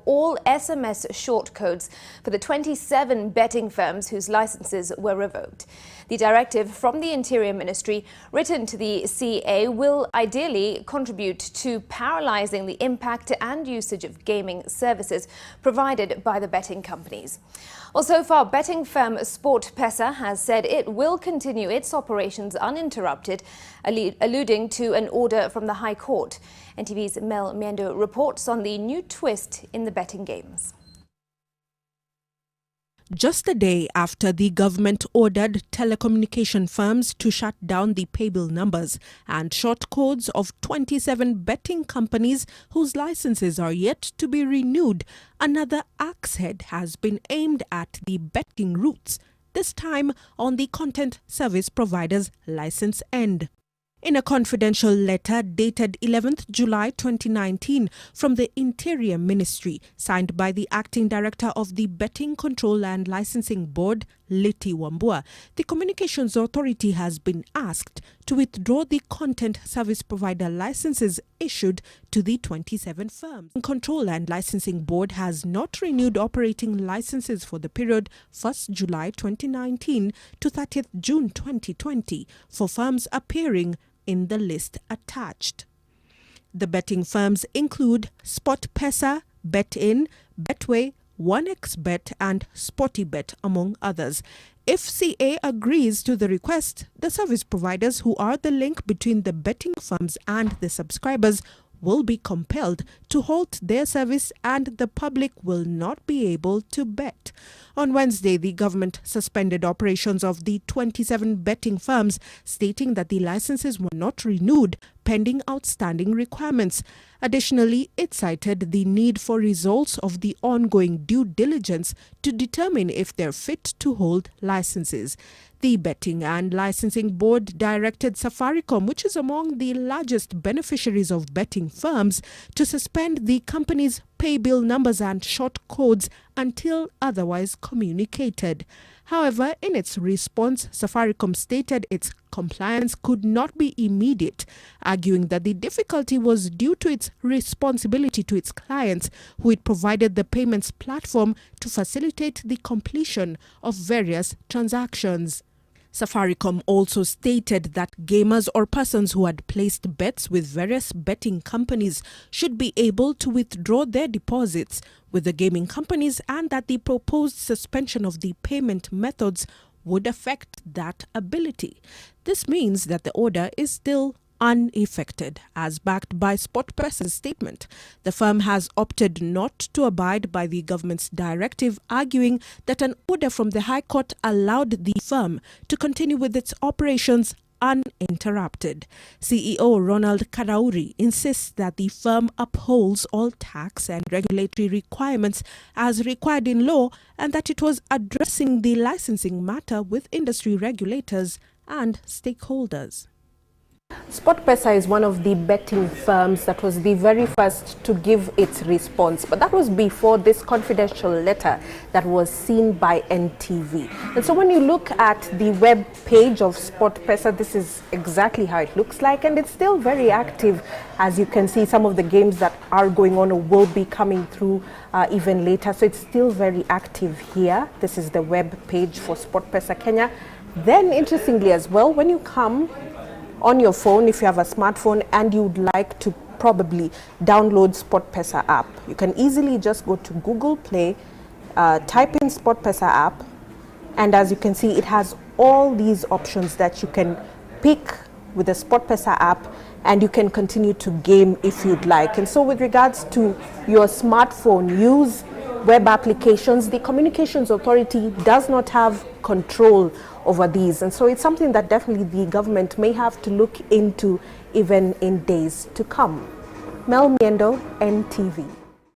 all SMS shortcodes for the 27 betting firms whose licenses were revoked. The directive from the Interior Ministry, written to the CA, will ideally contribute to paralysing the impact and usage of gaming services provided by the betting companies. Well, so far, betting firm SportPesa has said it will continue its operations uninterrupted, alluding to an order from the High Court. NTV's Mel Miendo reports on the new twist in the betting games. Just a day after the government ordered telecommunication firms to shut down the paybill numbers and short codes of 27 betting companies whose licenses are yet to be renewed, another axe head has been aimed at the betting routes, this time on the content service provider's license end. In a confidential letter dated 11th July 2019 from the Interior Ministry, signed by the Acting Director of the Betting Control and Licensing Board, Liti Wambua, the Communications Authority has been asked to withdraw the content service provider licenses issued to the 27 firms. The Control and Licensing Board has not renewed operating licenses for the period 1st July 2019 to 30th June 2020 for firms appearing in the list attached. The betting firms include SportPesa, Bet-In, Betway, 1xBet and SportyBet, among others. If CA agrees to the request, the service providers who are the link between the betting firms and the subscribers will be compelled to halt their service and the public will not be able to bet. On Wednesday, the government suspended operations of the 27 betting firms, stating that the licenses were not renewed pending outstanding requirements. Additionally, it cited the need for results of the ongoing due diligence to determine if they're fit to hold licenses. The Betting and Licensing Board directed Safaricom, which is among the largest beneficiaries of betting firms, to suspend the company's paybill numbers and short codes until otherwise communicated. However, in its response, Safaricom stated its compliance could not be immediate, arguing that the difficulty was due to its responsibility to its clients, who it provided the payments platform to facilitate the completion of various transactions. Safaricom also stated that gamers or persons who had placed bets with various betting companies should be able to withdraw their deposits with the gaming companies and that the proposed suspension of the payment methods would affect that ability. This means that the order is still unaffected, as backed by SportPesa's statement. The firm has opted not to abide by the government's directive, arguing that an order from the High Court allowed the firm to continue with its operations uninterrupted. CEO Ronald Karauri insists that the firm upholds all tax and regulatory requirements as required in law and that it was addressing the licensing matter with industry regulators and stakeholders. SportPesa is one of the betting firms that was the very first to give its response, but that was before this confidential letter that was seen by NTV. And so when you look at the web page of SportPesa, this is exactly how it looks like, and it's still very active. As you can see, some of the games that are going on or will be coming through even later, so it's still very active here. This is the web page for SportPesa Kenya. Then interestingly as well, when you come on your phone, if you have a smartphone and you'd like to probably download SportPesa app, you can easily just go to Google Play, type in SportPesa app, and as you can see, it has all these options that you can pick with the SportPesa app, and you can continue to game if you'd like. And so with regards to your smartphone use, web applications, the Communications Authority does not have control over these, and so it's something that definitely the government may have to look into even in days to come. Mel Miendo, NTV.